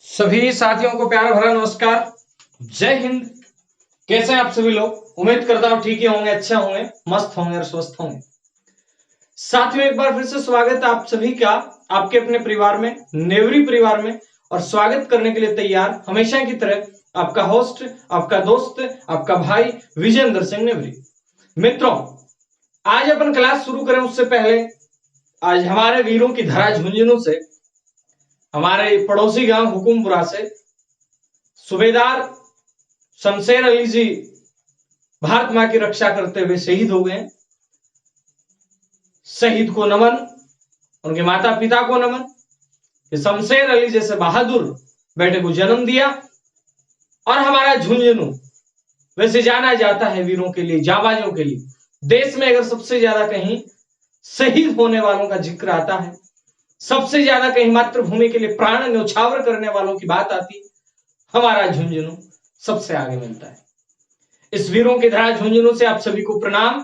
सभी साथियों को प्यार भरा नमस्कार। जय हिंद। कैसे हैं आप सभी लोग? उम्मीद करता हूं ठीक ही होंगे, अच्छे होंगे, मस्त होंगे और स्वस्थ होंगे। साथियों, एक बार फिर से स्वागत है आप सभी का आपके अपने परिवार में, नेवरी परिवार में। और स्वागत करने के लिए तैयार हमेशा की तरह आपका होस्ट, आपका दोस्त, आपका भाई विजेंद्र सिंह नेवरी। मित्रों, आज अपन क्लास शुरू करें उससे पहले आज हमारे वीरों की धरा झुंझुनू से, हमारे पड़ोसी गांव हुकुमपुरा से सूबेदार शमशेर अली जी भारत मां की रक्षा करते हुए शहीद हो गए। शहीद को नमन, उनके माता पिता को नमन कि शमशेर अली जैसे बहादुर बेटे को जन्म दिया। और हमारा झुंझुनू वैसे जाना जाता है वीरों के लिए, जाबाजों के लिए। देश में अगर सबसे ज्यादा कहीं शहीद होने वालों का जिक्र आता है, सबसे ज्यादा कहीं मातृभूमि के लिए प्राण न्यौछावर करने वालों की बात आती, हमारा झुंझुनू सबसे आगे मिलता है। इस वीरों की धरा झुंझुनू से आप सभी को प्रणाम।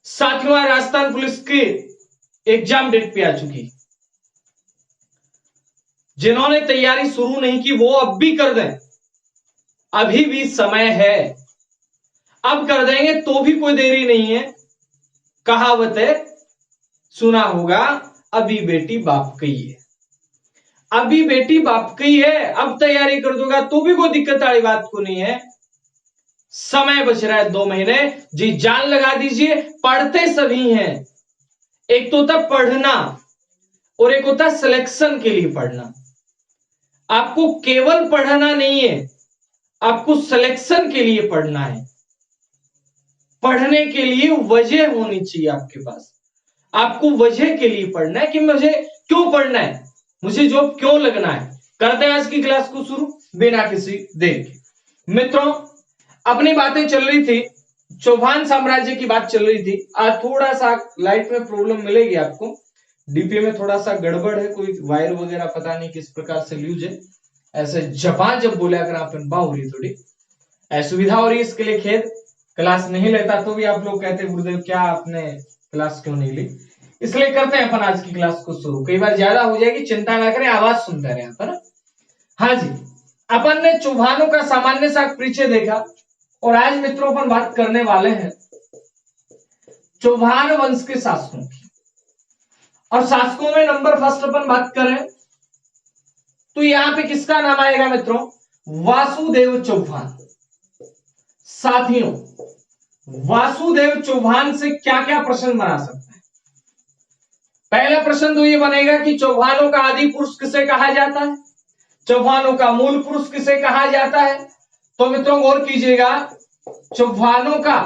साथियों, राजस्थान पुलिस की एग्जाम डेट पे आ चुकी। जिन्होंने तैयारी शुरू नहीं की वो अब भी कर दें, अभी भी समय है। अब कर देंगे तो भी कोई देरी नहीं है। कहावत है, सुना होगा, अभी बेटी बाप की है। अभी बेटी बाप की है, अब तैयारी कर दोगा तो भी कोई दिक्कत वाली बात को नहीं है। समय बच रहा है 2 महीने, जी जान लगा दीजिए। पढ़ते सभी हैं। एक तो होता पढ़ना और एक होता सिलेक्शन के लिए पढ़ना। आपको केवल पढ़ना नहीं है, आपको सिलेक्शन के लिए पढ़ना है। पढ़ने के लिए वजह होनी चाहिए आपके पास। आपको वजह के लिए पढ़ना है कि मुझे क्यों पढ़ना है, मुझे जॉब क्यों लगना है। करते हैं आज की क्लास को शुरू बिना किसी देर के। मित्रों, अपनी बातें चल रही थी, चौहान साम्राज्य की बात चल रही थी। आज थोड़ा सा लाइट में प्रॉब्लम मिलेगी आपको, डीपी में थोड़ा सा गड़बड़ है, कोई वायर वगैरह पता नहीं किस प्रकार से यूज है। ऐसे जब बोले अगर आप हो रही थोड़ी असुविधा हो रही है, इसके लिए खेद। क्लास नहीं लेता तो भी आप लोग कहते गुरुदेव क्या आपने क्लास क्यों नहीं ली। इसलिए करते हैं अपन आज की क्लास को शुरू। कई बार ज्यादा हो जाएगी, चिंता ना करें, आवाज सुनते रहे यहाँ पर। हाँ जी, अपन ने चौहानों का सामान्य सा परिचय देखा और आज मित्रों अपन बात करने वाले हैं चौहान वंश के शासकों की। और शासकों में नंबर फर्स्ट अपन बात करें तो यहां पे किसका नाम आएगा मित्रों? वासुदेव चौहान। साथियों, वासुदेव चौहान से क्या क्या प्रश्न बना सकते हैं? पहला प्रश्न तो ये बनेगा कि चौहानों का आदि पुरुष किसे कहा जाता है, चौहानों का मूल पुरुष किसे कहा जाता है। तो मित्रों गौर कीजिएगा, चौहानों का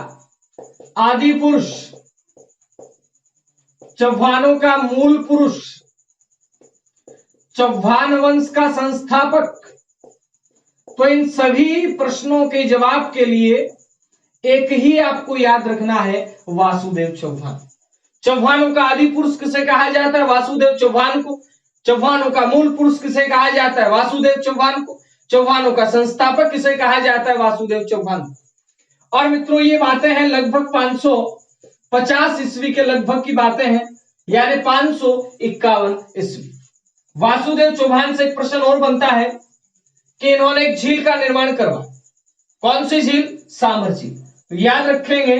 आदि पुरुष, चौहानों का मूल पुरुष, चौहान वंश का संस्थापक। तो इन सभी प्रश्नों के जवाब के लिए एक ही आपको याद रखना है, वासुदेव चौहान। चौहानों का आदि पुरुष किसे कहा जाता है? वासुदेव चौहान को। चौहानों का मूल पुरुष किसे कहा जाता है? वासुदेव चौहान को। चौहानों का संस्थापक किसे कहा जाता है? वासुदेव चौहान। और मित्रों ये बातें हैं लगभग 550 ईस्वी के लगभग की बातें हैं, यानी 551 ईस्वी। वासुदेव चौहान से एक प्रश्न और बनता है कि इन्होंने एक झील का निर्माण करवाया। कौन सी झील? सांभर झील। तो याद रखेंगे,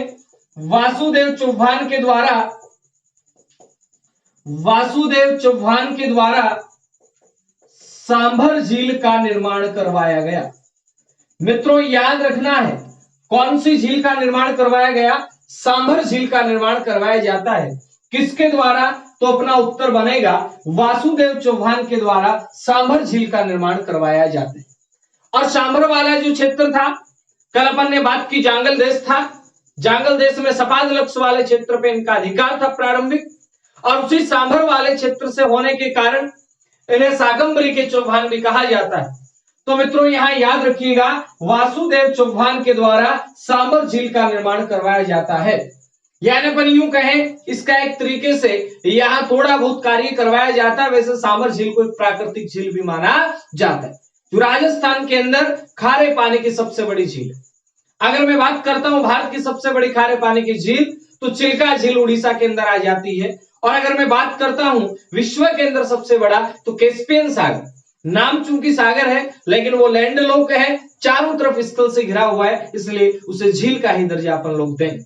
वासुदेव चौहान के द्वारा, वासुदेव चौहान के द्वारा सांभर झील का निर्माण करवाया गया। मित्रों याद रखना है, कौन सी झील का निर्माण करवाया गया? सांभर झील का निर्माण करवाया जाता है। किसके द्वारा? तो अपना उत्तर बनेगा वासुदेव चौहान के द्वारा सांभर झील का निर्माण करवाया जाता है। और सांभर वाला जो क्षेत्र था, कल अपन ने बात की जांगल देश था। जांगल देश में सपाद लक्ष वाले क्षेत्र पे इनका अधिकार था प्रारंभिक, और उसी सांभर वाले क्षेत्र से होने के कारण इन्हें शाकंभरी के चौहान भी कहा जाता है। तो मित्रों यहां याद रखिएगा, वासुदेव चौहान के द्वारा सांभर झील का निर्माण करवाया जाता है। यानी अपन यूं कहें, इसका एक तरीके से यहां थोड़ा बहुत कार्य करवाया जाता है। वैसे सांभर झील को एक प्राकृतिक झील भी माना जाता है, जो राजस्थान के अंदर खारे पानी की सबसे बड़ी झील है। अगर मैं बात करता हूं भारत की सबसे बड़ी खारे पानी की झील, तो चिल्का झील उड़ीसा के अंदर आ जाती है। और अगर मैं बात करता हूं विश्व के अंदर सबसे बड़ा, तो कैस्पियन सागर नाम चूंकि सागर है लेकिन वो लैंड लॉक है, चारों तरफ स्थल से घिरा हुआ है, इसलिए उसे झील का ही दर्जा अपन लोग देंगे।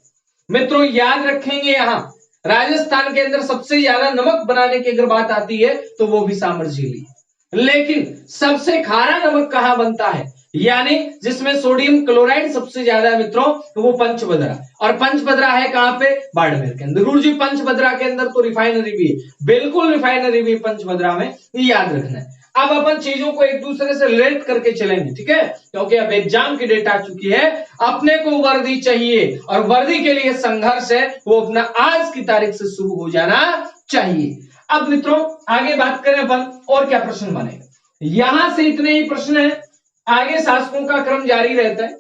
मित्रों याद रखेंगे यहां राजस्थान के अंदर सबसे ज्यादा नमक बनाने की अगर बात आती है तो वो भी सामर झील है। लेकिन सबसे खारा नमक कहां बनता है, यानी जिसमें सोडियम क्लोराइड सबसे ज्यादा है मित्रों, तो वो पंचभद्रा। और पंचभद्रा है कहां पे, बाड़मेर के अंदर। गुरुजी पंचभद्रा के अंदर तो रिफाइनरी भी है, बिल्कुल रिफाइनरी भी पंचभद्रा में, याद रखना है। अब अपन चीजों को एक दूसरे से रिलेट करके चलेंगे, ठीक है, क्योंकि अब एग्जाम की डेट आ चुकी है, अपने को वर्दी चाहिए और वर्दी के लिए संघर्ष है वो अपना आज की तारीख से शुरू हो जाना चाहिए। अब मित्रों आगे बात करें अपन और क्या प्रश्न बनेगा, यहां से इतने ही प्रश्न है, आगे शासकों का क्रम जारी रहता है।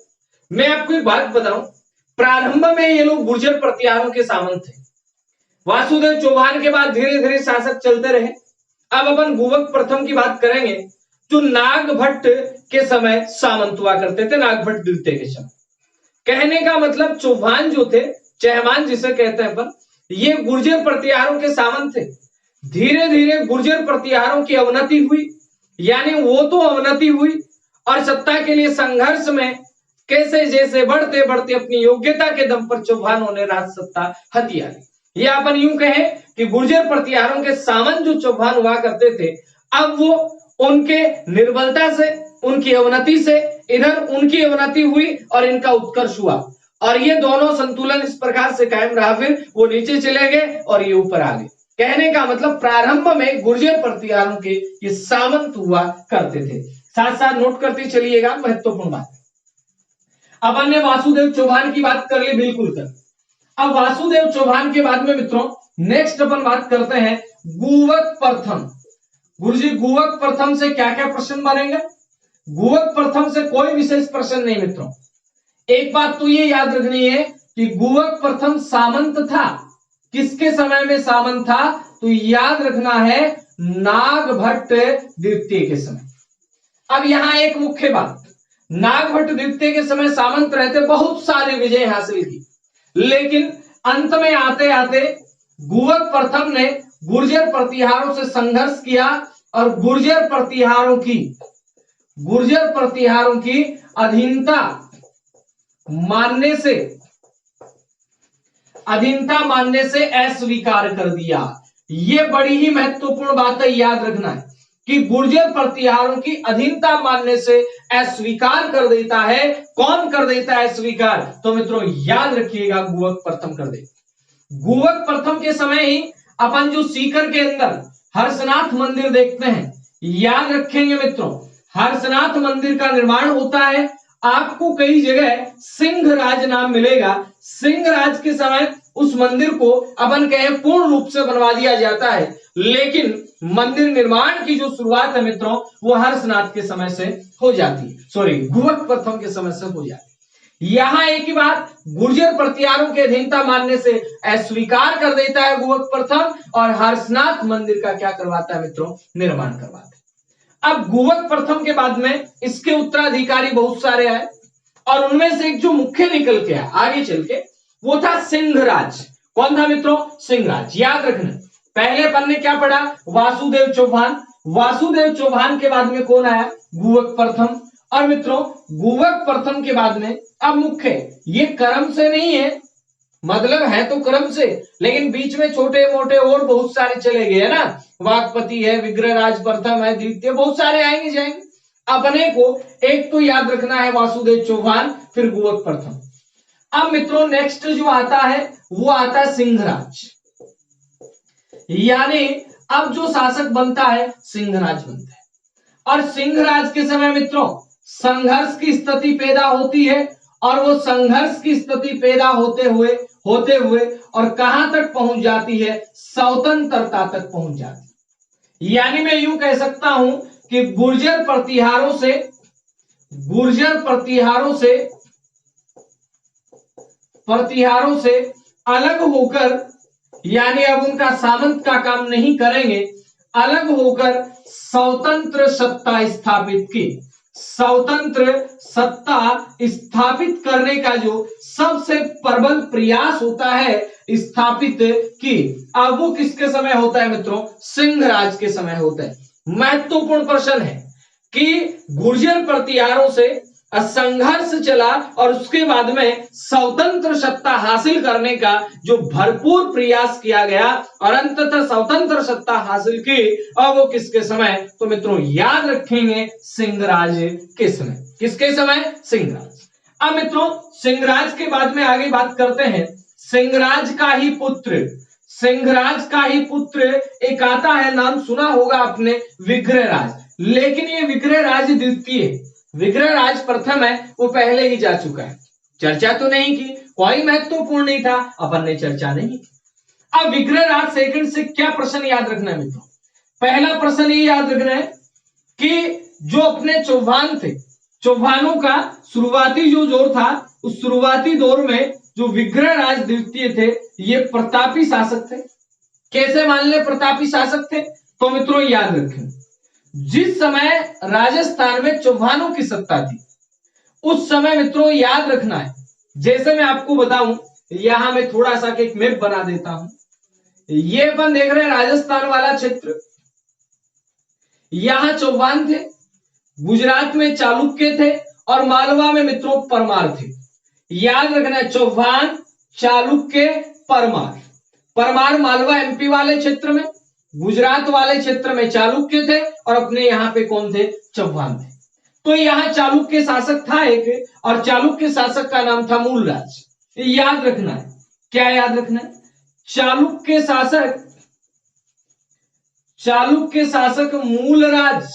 मैं आपको एक बात बताऊं, प्रारंभ में ये लोग गुर्जर प्रतिहारों के सामंत थे, वासुदेव चौहान के बाद धीरे धीरे शासक चलते रहे। अब अपन गुवक प्रथम की बात करेंगे, जो नागभट्ट के समय सामंत हुआ करते थे, नागभट्ट द्वितीय के समय। कहने का मतलब चौहान जो थे, चहमान जिसे कहते हैं अपन, ये गुर्जर प्रतिहारों के सामंत थे। धीरे धीरे गुर्जर प्रतिहारों की अवनति हुई, यानी वो तो अवनति हुई और सत्ता के लिए संघर्ष में कैसे जैसे बढ़ते बढ़ते अपनी योग्यता के दम पर चौहानों ने राज सत्ता हथिया ली। या अपन यूं कहें कि गुर्जर प्रतिहारों के सामंत जो चौहान हुआ करते थे, अब वो उनके निर्बलता से, उनकी अवनति से, इधर उनकी अवनति हुई और इनका उत्कर्ष हुआ, और ये दोनों संतुलन इस प्रकार से कायम रहा, फिर वो नीचे चले गए और ये ऊपर आ गए। कहने का मतलब प्रारंभ में गुर्जर प्रतिहारों के ये सामंत हुआ करते थे। साथ साथ नोट करते चलिएगा, महत्वपूर्ण बात। अपन ने वासुदेव चौहान की बात कर ली, बिल्कुल कर। अब वासुदेव चौहान के बाद में मित्रों नेक्स्ट अपन बात करते हैं गुवक प्रथम। गुरुजी गुवक प्रथम से क्या क्या प्रश्न बनेगा, गुवक प्रथम से कोई विशेष प्रश्न नहीं मित्रों। एक बात तो ये याद रखनी है कि गुवक प्रथम सामंत था, किसके समय में सामंत था, तो याद रखना है नागभट्ट द्वितीय के समय। अब यहां एक मुख्य बात, नागभट्ट द्वितीय के समय सामंत रहते, बहुत सारे विजय हासिल की, लेकिन अंत में आते आते गुवक प्रथम ने गुर्जर प्रतिहारों से संघर्ष किया और गुर्जर प्रतिहारों की अधीनता मानने से अस्वीकार कर दिया। यह बड़ी ही महत्वपूर्ण बात है, याद रखना है कि गुर्जर प्रतिहारों की अधीनता मानने से अस्वीकार कर देता है। कौन कर देता है अस्वीकार, तो मित्रों याद रखिएगा गुवक प्रथम कर दे। गुवक प्रथम के समय ही अपन जो सीकर के अंदर हर्षनाथ मंदिर देखते हैं, याद रखेंगे मित्रों, हर्षनाथ मंदिर का निर्माण होता है। आपको कई जगह सिंहराज नाम मिलेगा। सिंहराज के समय उस मंदिर को अपन कहें पूर्ण रूप से बनवा दिया जाता है, लेकिन मंदिर निर्माण की जो शुरुआत है मित्रों वो हर्षनाथ के समय से हो जाती है, सॉरी गुवक प्रथम के समय से हो जाती है। यहां एक ही बात, गुर्जर प्रतिहारों की अधीनता मानने से अस्वीकार कर देता है गुवक प्रथम, और हर्षनाथ मंदिर का क्या करवाता है मित्रों, निर्माण करवाता है। अब गुवक प्रथम के बाद में इसके उत्तराधिकारी बहुत सारे आए, और उनमें से एक जो मुख्य निकल के आया आगे चल के, वो था सिंहराज। कौन था मित्रों, सिंहराज। याद रखना, पहले अपन ने क्या पढ़ा, वासुदेव चौहान। वासुदेव चौहान के बाद में कौन आया, गुवक प्रथम। और मित्रों गुवक प्रथम के बाद में अब मुख्य, ये क्रम से नहीं है, मतलब है तो क्रम से, लेकिन बीच में छोटे मोटे और बहुत सारे चले गए है ना, वाकपति है, विग्रहराज प्रथम है, द्वितीय, बहुत सारे आएंगे जाएंगे। अपने को एक तो याद रखना है वासुदेव चौहान, फिर गुवक प्रथम। अब मित्रों नेक्स्ट जो आता है वो आता है सिंहराज, यानी अब जो शासक बनता है सिंहराज बनता है। और सिंहराज के समय मित्रों संघर्ष की स्थिति पैदा होती है, और वो संघर्ष की स्थिति पैदा होते हुए और कहां तक पहुंच जाती है, स्वतंत्रता तक पहुंच जाती है। यानी मैं यूं कह सकता हूं कि गुर्जर प्रतिहारों से अलग होकर, यानी अब उनका सामंत का काम नहीं करेंगे, अलग होकर स्वतंत्र सत्ता स्थापित की। स्वतंत्र सत्ता स्थापित करने का जो सबसे प्रबल प्रयास होता है स्थापित की, अब वो किसके समय होता है मित्रों, सिंहराज के समय होता है। महत्वपूर्ण प्रश्न है कि गुर्जर प्रतिहारों से संघर्ष चला और उसके बाद में स्वतंत्र सत्ता हासिल करने का जो भरपूर प्रयास किया गया और अंततः स्वतंत्र सत्ता हासिल की, और वो किसके समय? तो मित्रों याद रखेंगे सिंहराज के समय। किसके समय? सिंहराज। अब मित्रों सिंहराज के बाद में आगे बात करते हैं। सिंहराज का ही पुत्र, सिंहराज का ही पुत्र एक आता है, नाम सुना होगा आपने, विग्रहराज। लेकिन ये विग्रहराज द्वितीय, विग्रहराज प्रथम है वो पहले ही जा चुका है, चर्चा तो नहीं की, कोई महत्वपूर्ण नहीं था, अपन ने चर्चा नहीं की। अब विग्रहराज सेकंड से क्या प्रश्न याद रखना है मित्रों? पहला प्रश्न ये याद रखना है कि जो अपने चौहान थे, चौहानों का शुरुआती जो दौर था, उस शुरुआती दौर में जो विग्रहराज द्वितीय थे ये प्रतापी शासक थे। कैसे मान ले प्रतापी शासक थे? तो मित्रों याद रखें, जिस समय राजस्थान में चौहानों की सत्ता थी उस समय मित्रों याद रखना है, जैसे मैं आपको बताऊं, यहां मैं थोड़ा सा एक मैप बना देता हूं। ये अपन देख रहे हैं राजस्थान वाला क्षेत्र, यहां चौहान थे, गुजरात में चालुक्य थे और मालवा में मित्रों परमार थे। याद रखना है चौहान, चालुक्य, परमार। परमार मालवा एमपी वाले क्षेत्र में, गुजरात वाले क्षेत्र में चालुक्य थे और अपने यहां पे कौन थे? चौहान थे। तो यहां चालुक्य शासक था एक, और चालुक्य शासक का नाम था मूलराज। याद रखना है, क्या याद रखना है? चालुक्य शासक, चालुक्य शासक मूलराज,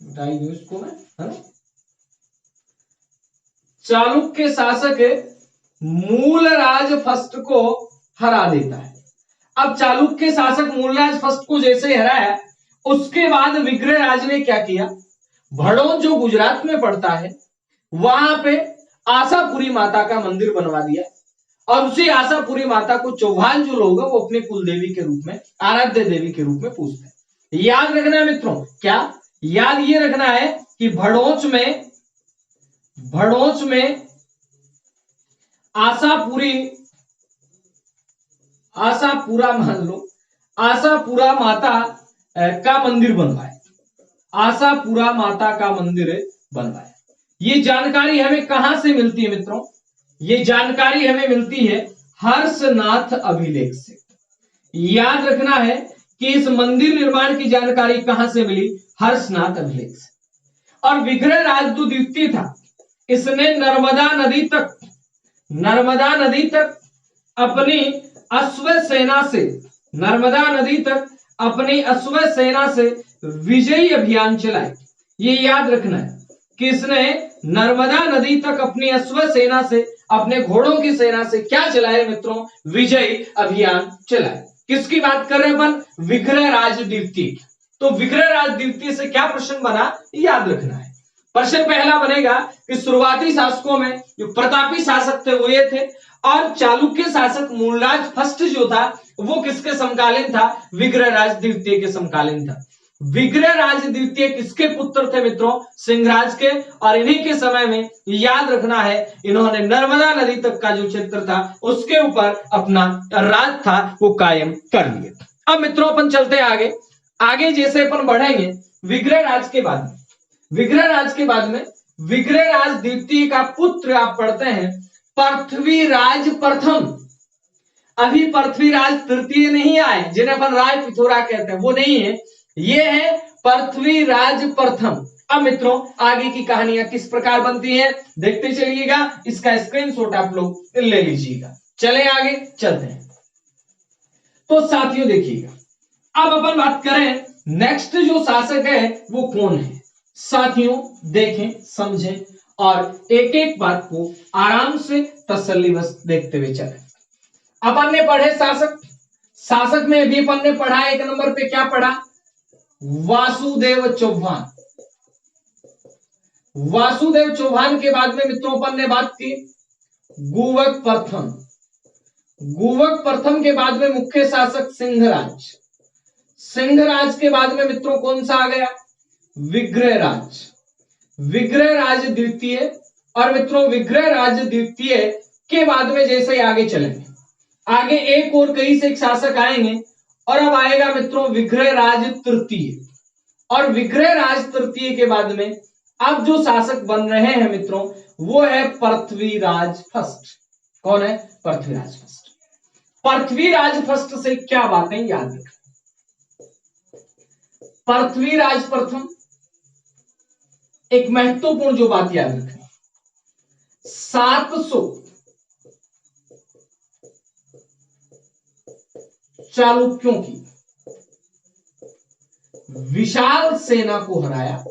इसको मैं, है ना? चालुक्य शासक मूलराज फर्स्ट को हरा देता है। अब चालुक्य शासक मूलराज फर्स्ट को जैसे हराया, उसके बाद विग्रहराज ने क्या किया? भड़ोन जो गुजरात में पड़ता है वहां पे आशापुरी माता का मंदिर बनवा दिया, और उसी आशापुरी माता को चौहान जो लोग हैं वो अपने कुल देवी के रूप में, आराध्य देवी के रूप में पूजते हैं। याद रखना है मित्रों, क्या याद ये रखना है कि भड़ोच में आशापुरा मान लो, आशापुरा माता का मंदिर बनवाया, आशापुरा माता का मंदिर बनवाया। ये जानकारी हमें कहां से मिलती है मित्रों? ये जानकारी हमें मिलती है हर्षनाथ अभिलेख से। याद रखना है कि इस मंदिर निर्माण की जानकारी कहां से मिली? हर्षनाथ अभिलेख से। और विग्रहराज जो द्वितीय था, इसने नर्मदा नदी तक अपनी अश्व सेना से, नर्मदा नदी तक अपनी अश्व सेना से विजयी अभियान चलाए। ये याद रखना है कि इसने नर्मदा नदी तक अपनी अश्व सेना से, अपने घोड़ों की सेना से क्या चलाए मित्रों? विजयी अभियान चलाए। किसकी बात कर रहे हैं अपन? विग्रहराज द्वितीय। तो विग्रहराज द्वितीय से क्या प्रश्न बना? याद रखना है। प्रश्न पहला बनेगा कि शुरुआती शासकों में जो प्रतापी शासक थे वो ये थे, और चालुक्य शासक मूलराज फर्स्ट जो था वो किसके समकालीन था? विग्रहराज द्वितीय के समकालीन था। विग्रहराज द्वितीय किसके पुत्र थे मित्रों? सिंहराज के। और इन्हीं के समय में याद रखना है इन्होंने नर्मदा नदी तक का जो क्षेत्र था उसके ऊपर अपना राज था वो कायम कर लिया। अब मित्रों अपन चलते आगे, आगे जैसे अपन बढ़ेंगे विग्रहराज के बाद में, विग्रहराज के बाद में विग्रहराज द्वितीय का पुत्र आप पढ़ते हैं पृथ्वीराज प्रथम। अभी पृथ्वीराज तृतीय नहीं आए जिन्हें अपन राय पिथोरा कहते हैं, वो नहीं है, ये है पृथ्वीराज प्रथम। अब मित्रों आगे की कहानियां किस प्रकार बनती हैं देखते चलिएगा, इसका स्क्रीनशॉट आप लोग ले लीजिएगा। चले आगे चलते हैं। तो साथियों देखिएगा, अब अपन बात करें नेक्स्ट जो शासक है वो कौन है। साथियों देखें, समझें और एक एक बात को आराम से तसल्लीबस देखते हुए चलें। अपन ने पढ़े शासक, शासक में भी अपन ने पढ़ा एक नंबर पे क्या पढ़ा? वासुदेव चौहान। वासुदेव चौहान के बाद में मित्रों अपन ने बात की गुवक प्रथम। गुवक प्रथम के बाद में मुख्य शासक सिंहराज। सिंहराज के बाद में मित्रों कौन सा आ गया? विग्रहराज। विग्रहराज द्वितीय। और मित्रों विग्रहराज द्वितीय के बाद में जैसे आगे चलेंगे, आगे एक और कई से शासक आएंगे, और अब आएगा मित्रों विग्रहराज तृतीय। और विग्रहराज तृतीय के बाद में अब जो शासक बन रहे हैं मित्रों वो है पृथ्वीराज फर्स्ट। कौन है? पृथ्वीराज फर्स्ट। पृथ्वीराज फर्स्ट से क्या बातें याद रखें? पृथ्वीराज प्रथम, एक महत्वपूर्ण जो बात याद रखें, 700 चालुक्यों की विशाल सेना को हराया।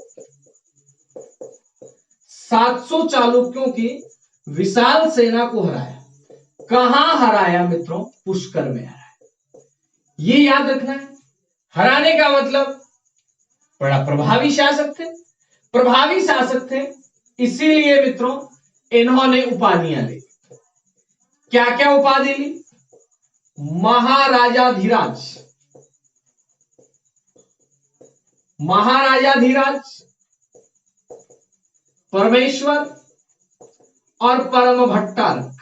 700 चालुक्यों की विशाल सेना को हराया। कहां हराया मित्रों? पुष्कर में हराया। ये याद रखना है। हराने का मतलब बड़ा प्रभावी शासक थे, प्रभावी शासक थे, इसीलिए मित्रों इन्होंने उपाधियां ली। क्या क्या उपाधि ली? महाराजाधिराज, महाराजाधिराज, परमेश्वर और परम भट्टारक,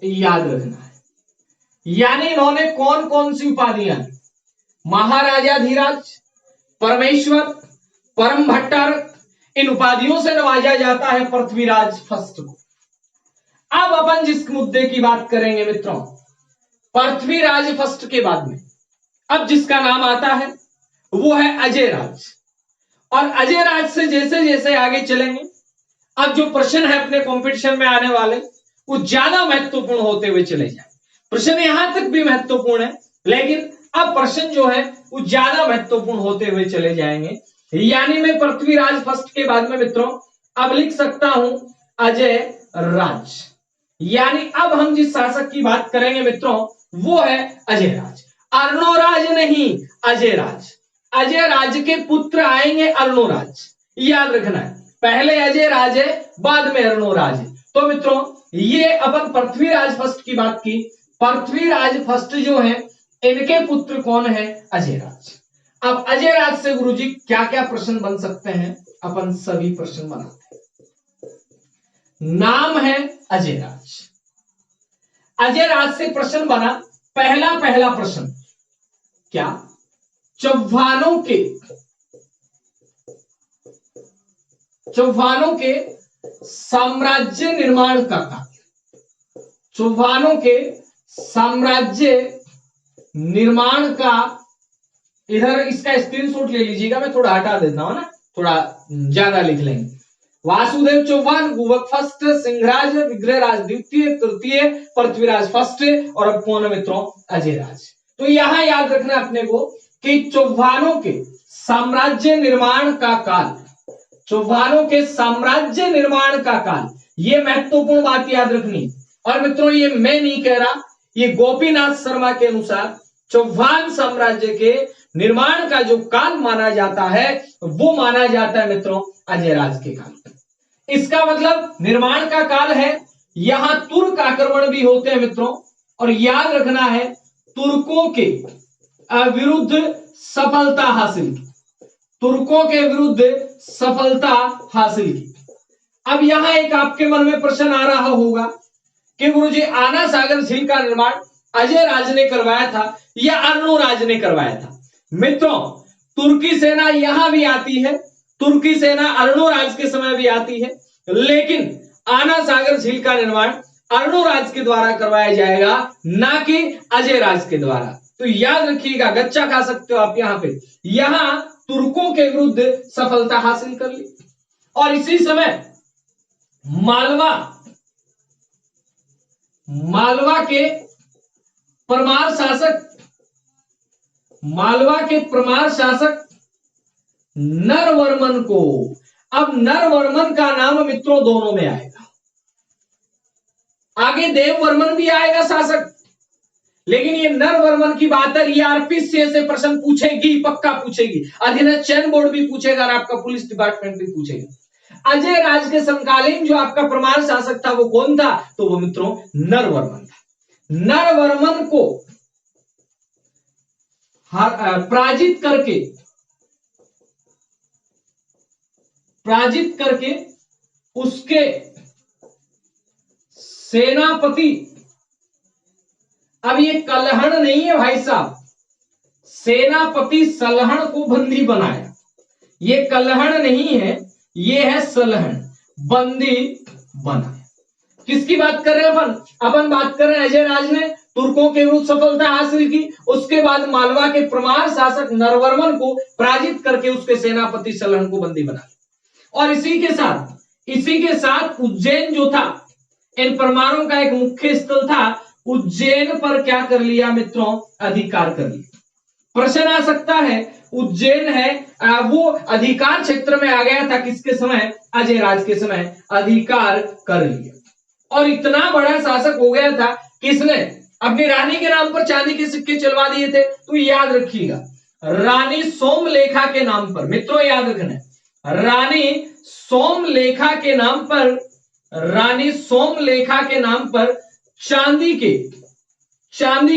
याद रखना है। यानी इन्होंने कौन कौन सी उपाधियां ली? महाराजाधिराज, परमेश्वर, परम भट्टारक, इन उपाधियों से नवाजा जाता है पृथ्वीराज फर्स्ट को। अब अपन जिस मुद्दे की बात करेंगे मित्रों, पृथ्वीराज फर्स्ट के बाद में अब जिसका नाम आता है वो है अजयराज। और अजयराज से जैसे जैसे आगे चलेंगे अब जो प्रश्न है अपने कंपटीशन में आने वाले वो ज्यादा महत्वपूर्ण होते हुए चले जाए। प्रश्न यहां तक भी महत्वपूर्ण है लेकिन अब प्रश्न जो है वो ज्यादा महत्वपूर्ण होते हुए चले जाएंगे। यानी मैं पृथ्वीराज फर्स्ट के बाद में मित्रों अब लिख सकता हूं अजय राज। यानी अब हम जिस शासक की बात करेंगे मित्रों वो है अजयराज। अर्णोराज नहीं, अजयराज। अजयराज के पुत्र आएंगे अर्णोराज, याद रखना है। पहले अजयराज है, बाद में अर्णोराज है। तो मित्रों ये अपन पृथ्वीराज फर्स्ट की बात की। पृथ्वीराज फर्स्ट जो है इनके पुत्र कौन है? अजयराज। अब अजयराज से गुरुजी क्या क्या प्रश्न बन सकते हैं? अपन सभी प्रश्न बनाते हैं। नाम है अजयराज। अजयराज से प्रश्न बना, पहला प्रश्न क्या? चौहानों के साम्राज्य निर्माण का काल। चौहानों के साम्राज्य निर्माण का, इधर इसका स्क्रीनशॉट ले लीजिएगा, मैं थोड़ा हटा देता हूं ना, थोड़ा ज्यादा लिख लेंगे। वासुदेव चौहान, गुवक फर्स्ट, सिंहराज, विग्रहराज द्वितीय, तृतीय, पृथ्वीराज फर्स्ट और अब कौन है मित्रों? अजयराज। तो यहां याद रखना अपने को कि चौहानों के साम्राज्य निर्माण का काल, चौहानों के साम्राज्य निर्माण का काल, यह महत्वपूर्ण बात याद रखनी। और मित्रों ये मैं नहीं कह रहा, ये गोपीनाथ शर्मा के अनुसार चौहान साम्राज्य के निर्माण का जो काल माना जाता है वो माना जाता है मित्रों अजयराज के काल। इसका मतलब निर्माण का काल है, यहां तुर्क आक्रमण भी होते हैं मित्रों। और याद रखना है तुर्कों के विरुद्ध सफलता हासिल की, तुर्कों के विरुद्ध सफलता हासिल की। अब यहां एक आपके मन में प्रश्न आ रहा होगा कि गुरुजी आना सागर झील का निर्माण अजयराज ने करवाया था या अर्णोराज ने करवाया था? मित्रों तुर्की सेना यहां भी आती है, तुर्की सेना अर्णोराज के समय भी आती है, लेकिन आना सागर झील का निर्माण अर्णोराज के द्वारा करवाया जाएगा, ना कि अजयराज के द्वारा। तो याद रखिएगा, गच्चा खा सकते हो आप यहां पे। यहां तुर्कों के विरुद्ध सफलता हासिल कर ली और इसी समय मालवा के परमार शासक नरवर्मन को, अब नरवर्मन का नाम मित्रों दोनों में आएगा, आगे देववर्मन भी आएगा शासक, लेकिन ये नरवर्मन की बात है। ईआरपीसी से प्रश्न पूछेगी, पक्का पूछेगी, अधीनस्थ चयन बोर्ड भी पूछेगा और आपका पुलिस डिपार्टमेंट भी पूछेगा। अजयराज के समकालीन जो आपका परमार शासक था वो कौन था? तो वो मित्रों नरवर्मन था। नरवर्मन को पराजित करके उसके सेनापति, अब ये कलहण नहीं है भाई साहब, सेनापति सलहन को बंदी बनाया। ये कलहण नहीं है, ये है सलहन, बंदी बनाया। किसकी बात कर रहे हैं अपन बात कर रहे हैं अजय राज ने तुर्कों के विरुद्ध सफलता हासिल की, उसके बाद मालवा के परमार शासक नरवर्मन को पराजित करके उसके सेनापति सलहन को बंदी बना। और इसी के साथ उज्जैन जो था, इन परमारों का एक मुख्य स्थल था, उज्जैन पर क्या कर लिया मित्रों, अधिकार कर लिया। प्रश्न आ सकता है, उज्जैन है वो अधिकार क्षेत्र में आ गया था किसके समय, अजय राज के समय अधिकार कर लिया। और इतना बड़ा शासक हो गया था, किसने अपनी रानी के नाम पर चांदी के सिक्के चलवा दिए थे। तो याद रखिएगा, रानी सोमलेखा के नाम पर, मित्रों याद रखना, रानी सोमलेखा के नाम पर, रानी सोमलेखा के नाम पर चांदी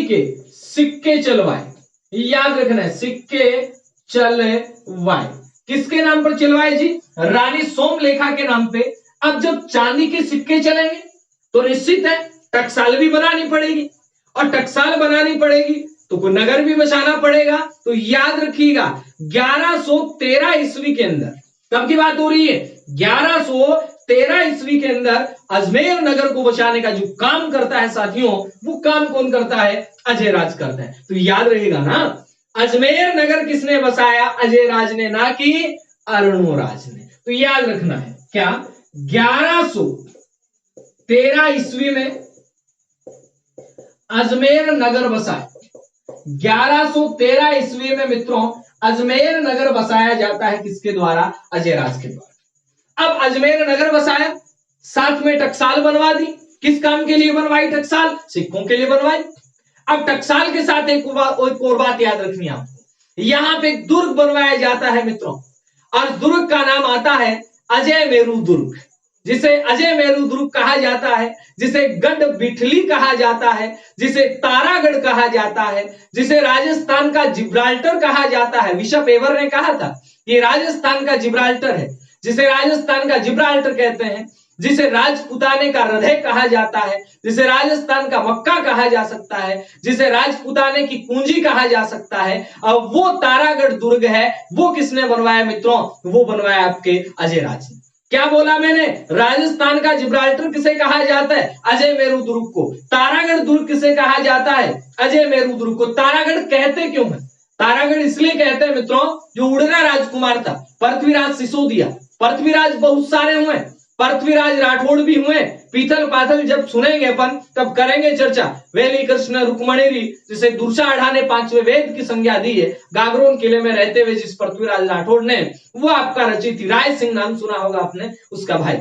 के सिक्के चलवाए। याद रखना है, सिक्के चलवाए। किसके नाम पर चलवाए जी, रानी सोमलेखा के नाम पे। अब जब चांदी के सिक्के चलेंगे तो निश्चित है टकसाल भी बनानी पड़ेगी, और टकसाल बनानी पड़ेगी तो कोई नगर भी बसाना पड़ेगा। तो याद रखिएगा 1113 ईस्वी के अंदर, कब की बात हो रही है, 1113 ईस्वी के अंदर अजमेर नगर को बचाने का जो काम करता है साथियों, वो काम कौन करता है, अजय राज करता है। तो याद रहेगा ना, अजमेर नगर किसने बसाया, अजय राज ने, ना कि अरुणोराज ने। तो याद रखना है क्या, 1113 ईस्वी में अजमेर नगर बसाया। 1113 ईस्वी में मित्रों अजमेर नगर बसाया जाता है, किसके द्वारा, अजय राज के द्वारा। अब अजमेर नगर बसाया, साथ में टकसाल बनवा दी। किस काम के लिए बनवाई टकसाल, सिक्कों के लिए बनवाई। अब टकसाल के साथ एक और बात याद रखनी है आपको, यहां पे एक दुर्ग बनवाया जाता है मित्रों, और दुर्ग का नाम आता है अजय मेरू दुर्ग, जिसे अजय मेरू दुर्ग कहा जाता है, जिसे गढ़ बिठली कहा जाता है, जिसे तारागढ़ कहा जाता है, जिसे राजस्थान का जिब्राल्टर कहा जाता है। बिशप एवर ने कहा था ये राजस्थान का जिब्राल्टर है, जिसे राजस्थान का जिब्राल्टर कहते हैं, जिसे राजपुताने का हृदय कहा जाता है, जिसे राजस्थान का मक्का कहा जा सकता है, जिसे राजपुताने की कुंजी कहा जा सकता है। अब वो तारागढ़ दुर्ग है, वो किसने बनवाया मित्रों, वो बनवाया आपके अजय राज ने। क्या बोला मैंने, राजस्थान का जिब्राल्टर किसे कहा जाता है, अजय मेरू दुर्ग को। तारागढ़ दुर्ग किसे कहा जाता है, अजय मेरू दुर्ग को। तारागढ़ कहते क्यों है, तारागढ़ इसलिए कहते हैं मित्रों, जो उड़ना राजकुमार था पृथ्वीराज सिसोदिया, पृथ्वीराज बहुत सारे हुए, पृथ्वीराज राठौड़ भी हुए। पीथल पाथल जब सुनेंगे अपन तब करेंगे चर्चा। वेली कृष्ण रुक्मणी, जिसे दुर्साढ़ा ने 5वें वेद की संज्ञा दी है, गागरोन किले में रहते हुए जिस पृथ्वीराज राठौड़ ने, वो आपका रचित राय सिंह नाम सुना होगा आपने, उसका भाई,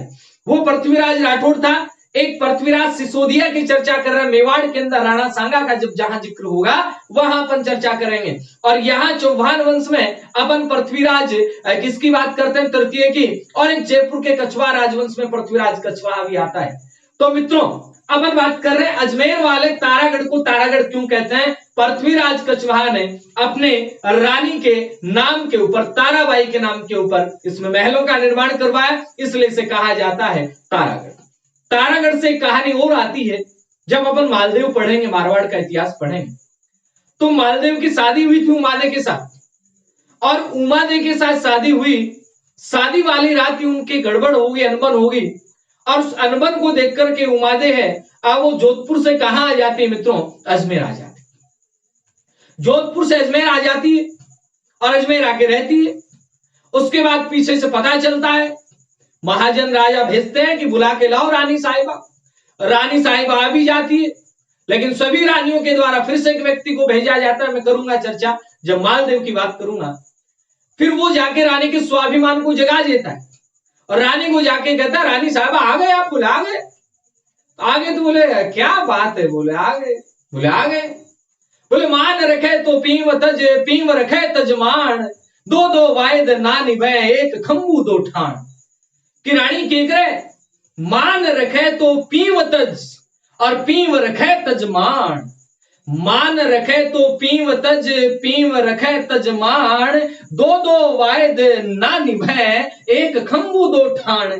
वो पृथ्वीराज राठौड़ था। एक पृथ्वीराज सिसोदिया की चर्चा कर रहे हैं, मेवाड़ के अंदर राणा सांगा का जब जहां जिक्र होगा वहां अपन चर्चा करेंगे। और यहाँ चौहान वंश में अपन पृथ्वीराज किसकी बात करते हैं, तृतीय की। और एक जयपुर के कछवा राजवंश में पृथ्वीराज कछवा भी आता है। तो मित्रों अपन बात कर रहे हैं अजमेर वाले तारागढ़ को तारागढ़ क्यों कहते हैं, पृथ्वीराज कछवा ने अपने रानी के नाम के ऊपर, ताराबाई के नाम के ऊपर इसमें महलों का निर्माण करवाया, इसलिए इसे कहा जाता है तारागढ़। तारागढ़ से कहानी और आती है, जब अपन मालदेव पढ़ेंगे, मारवाड़ का इतिहास पढ़ेंगे, तो मालदेव की शादी हुई थी उमादे के साथ, और उमादे के साथ शादी हुई। शादी वाली रात ही उनकी गड़बड़ हो गई, अनबन हो गई, और उस अनबन को देख करके उमादे है अब वो जोधपुर से कहां आ जाती है मित्रों, अजमेर आ जाती है। जोधपुर से अजमेर आ जाती है और अजमेर आके रहती है। उसके बाद पीछे से पता चलता है, महाजन राजा भेजते हैं कि बुला के लाओ रानी साहिबा। रानी साहिबा आ भी जाती है, लेकिन सभी रानियों के द्वारा फिर से एक व्यक्ति को भेजा जाता है। मैं करूंगा चर्चा जब मालदेव की बात करूंगा। फिर वो जाके रानी के स्वाभिमान को जगा देता है, और रानी को जाके कहता है, रानी साहिबा आ गए, आप बुला गए। आगे तो बोले क्या बात है, बोले आ गए, बोले आ गए। बोले मान रखे तो पीव रखे तजमान, दो दो वायद ना निभे एक खंबू दो ठान। कि रानी के करे मान रखे तो पीव तज, और पीव रखे तजमान। मान रखे तो पीव रखे तजमान, दो दो वायद ना निभे एक खंबू दो ठान।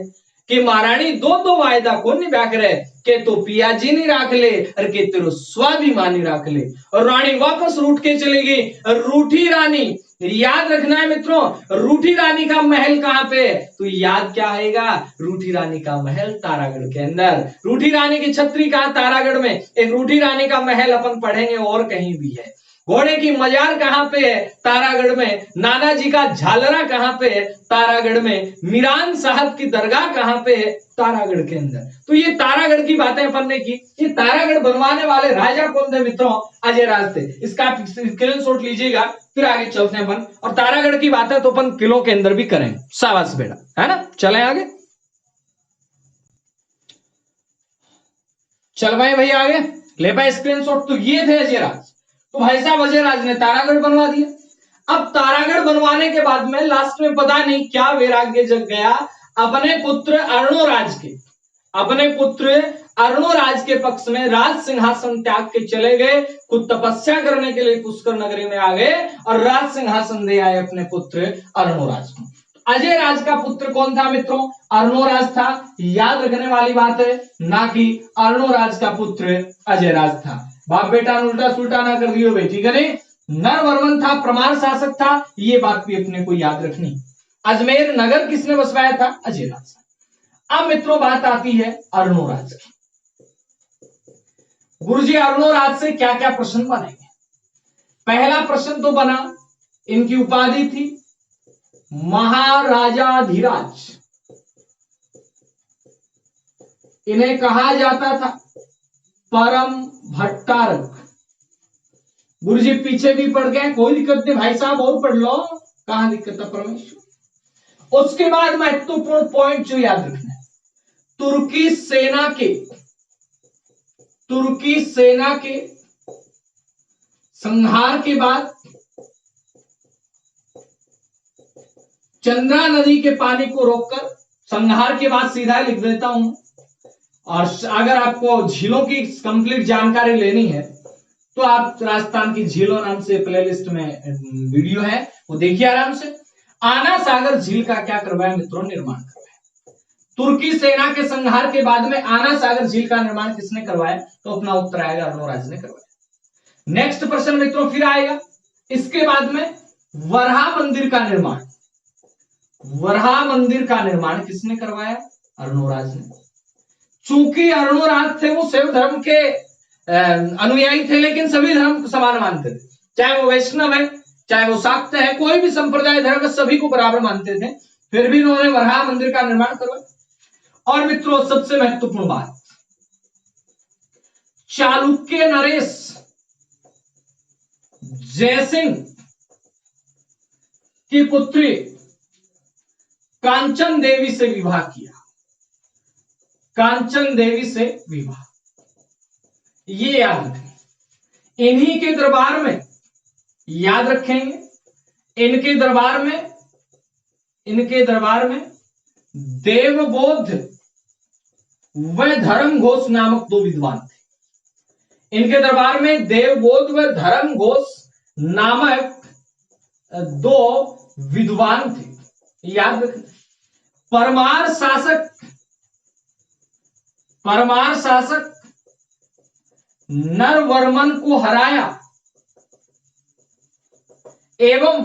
कि महारानी दो दो वायदा को निभा करे के तो पियाजी नहीं राख ले और के तेरो स्वाभिमानी राख ले। और रानी वापस रूठ के चली गई। रूठी रानी, याद रखना है मित्रों, रूठी रानी का महल कहां पे, तो याद क्या आएगा, रूठी रानी का महल तारागढ़ के अंदर। रूठी रानी की छतरी कहां, तारागढ़ में। एक रूठी रानी का महल अपन पढ़ेंगे और कहीं भी है। घोड़े की मजार कहां पे है, तारागढ़ में। नाना जी का झालरा कहां पे है, तारागढ़ में। मीरान साहब की दरगाह कहां पे है, तारागढ़ के अंदर। तो ये तारागढ़ की बातें अपन ने की। ये तारागढ़ बनवाने वाले राजा कौन थे मित्रों, अजय राज थे। इसका स्क्रीनशॉट लीजिएगा, फिर आगे चलते हैं अपन। और तारागढ़ की बातें तो अपन किलों के अंदर भी करेंगे। शाबाश बेटा, है ना। चलें आगे, चल भाई भैया आगे ले पाए स्क्रीनशॉट। तो ये थे अजय राज। तो भाई साहब अजय राज ने तारागढ़ बनवा दिया। अब तारागढ़ बनवाने के बाद में लास्ट में पता नहीं क्या वैराग्य जग गया अपने पुत्र अर्णोराज के, अपने पुत्र अर्णोराज के पक्ष में राज सिंहासन त्याग के चले गए। खुद तपस्या करने के लिए पुष्कर नगरी में आ गए और राज सिंहासन दे आए अपने पुत्र अर्णोराज को। अजय राज का पुत्र कौन था मित्रों, अर्णोराज था। याद रखने वाली बात है, ना कि अर्णोराज का पुत्र अजय राज था। बाप बेटा उल्टा सुल्टा ना कर दियो भाई, ठीक है नहीं। नरवर्मन था, प्रमाण शासक था, ये बात भी अपने को याद रखनी। अजमेर नगर किसने बसवाया था, अजय राज। अब मित्रों बात आती है अर्णोराज की। गुरुजी अर्णोराज से क्या क्या प्रश्न बनेंगे। पहला प्रश्न तो बना, इनकी उपाधि थी महाराजाधिराज। इन्हें कहा जाता था परम भट्टारक। गुरुजी पीछे भी पढ़ गए, कोई दिक्कत नहीं भाई साहब, और पढ़ लो, कहां दिक्कत है परमेश्वर। उसके बाद महत्वपूर्ण पॉइंट जो याद रखना है, तुर्की सेना के संहार के बाद चंद्रा नदी के पानी को रोककर, संहार के बाद सीधा लिख देता हूं। और अगर आपको झीलों की कंप्लीट जानकारी लेनी है तो आप राजस्थान की झीलों नाम से प्लेलिस्ट में वीडियो है, वो देखिए आराम से। आना सागर झील का क्या करवाया मित्रों, निर्माण करवाया। तुर्की सेना के संहार के बाद में आना सागर झील का निर्माण किसने करवाया, तो अपना उत्तर आएगा अर्णोराज ने करवाया। नेक्स्ट प्रश्न मित्रों फिर आएगा। इसके बाद में वराह मंदिर का निर्माण, वराह मंदिर का निर्माण किसने करवाया, अर्णोराज ने। चूंकि अर्णोराज थे वो शैव धर्म के अनुयायी थे, लेकिन सभी धर्म को समान मानते थे। चाहे वो वैष्णव है, चाहे वो शाक्त है, कोई भी संप्रदाय धर्म, सभी को बराबर मानते थे। फिर भी उन्होंने वराह मंदिर का निर्माण करवाया। और मित्रों सबसे महत्वपूर्ण बात, चालुक्य नरेश जयसिंह की पुत्री कांचन देवी से विवाह किया। कांचन देवी से विवाह, ये याद रखें। इन्हीं के दरबार में, याद रखेंगे, इनके दरबार में देवबोध व धर्म घोष नामक दो विद्वान थे। इनके दरबार में देवबोध व धर्म घोष नामक दो विद्वान थे, याद रखें। परमार शासक नरवर्मन को हराया एवं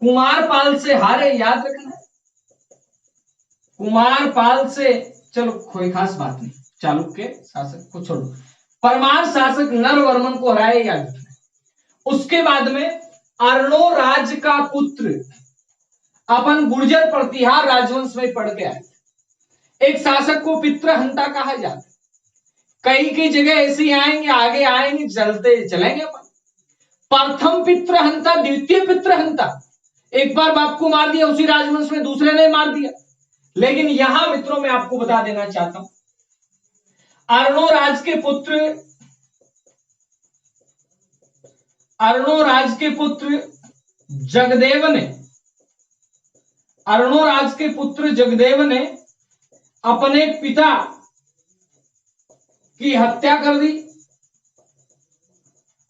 कुमारपाल से हारे, याद रखना है। कुमारपाल से, चलो कोई खास बात नहीं, चालुक्य शासक को छोड़ो। परमार शासक नरवर्मन को हराया, याद रखना है। उसके बाद में अर्णोराज का पुत्र, अपन गुर्जर प्रतिहार राजवंश में पढ़ के आए। एक शासक को पितृहंता कहा जाता है। कई की जगह ऐसी आएंगे, आगे आएंगे, चलते चलेंगे अपन। प्रथम पितृहंता, द्वितीय पितृहंता, एक बार बाप को मार दिया उसी राजवंश में, दूसरे ने मार दिया। लेकिन यहां मित्रों मैं आपको बता देना चाहता हूं, अर्णोराज के पुत्र जगदेव ने अपने पिता की हत्या कर दी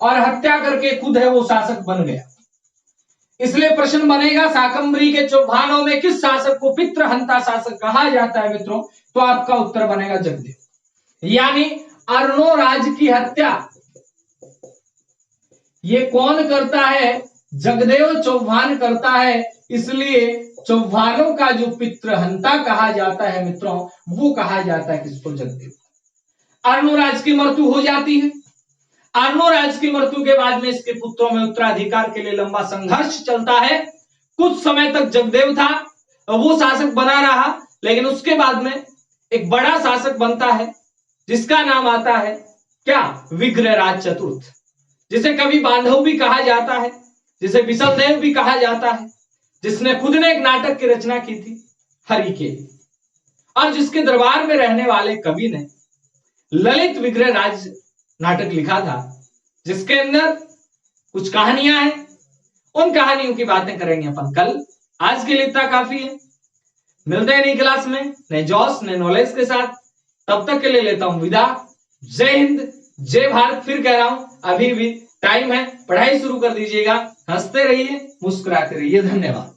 और हत्या करके खुद है वो शासक बन गया। इसलिए प्रश्न बनेगा शाकंभरी के चौहानों में किस शासक को पितृहंता शासक कहा जाता है मित्रों? तो आपका उत्तर बनेगा जगदेव। यानी अर्णोराज की हत्या ये कौन करता है? जगदेव चौहान करता है। इसलिए चौहानों का जो पितृहंता कहा जाता है मित्रों, वो कहा जाता है किसको? जगदेव। अर्णोराज की मृत्यु हो जाती है। अर्णोराज की मृत्यु के बाद में इसके पुत्रों में उत्तराधिकार के लिए लंबा संघर्ष चलता है। कुछ समय तक जगदेव था, वो शासक बना रहा, लेकिन उसके बाद में एक बड़ा शासक बनता है जिसका नाम आता है क्या? विग्रहराज चतुर्थ, जिसे कभी बांधव भी कहा जाता है, जिसे विशलदेव भी कहा जाता है, जिसने खुद ने एक नाटक की रचना की थी हरिकेली, और जिसके दरबार में रहने वाले कवि ने ललित विग्रहराज नाटक लिखा था, जिसके अंदर कुछ कहानियां हैं। उन कहानियों की बातें करेंगे अपन कल। आज के लिए इतना काफी है। मिलते हैं नई क्लास में नए जॉस नए नॉलेज के साथ। तब तक के लिए लेता हूं विदा। जय हिंद जय भारत। फिर कह रहा हूं अभी भी टाइम है, पढ़ाई शुरू कर दीजिएगा। हंसते रहिए, मुस्कुराते रहिए। धन्यवाद।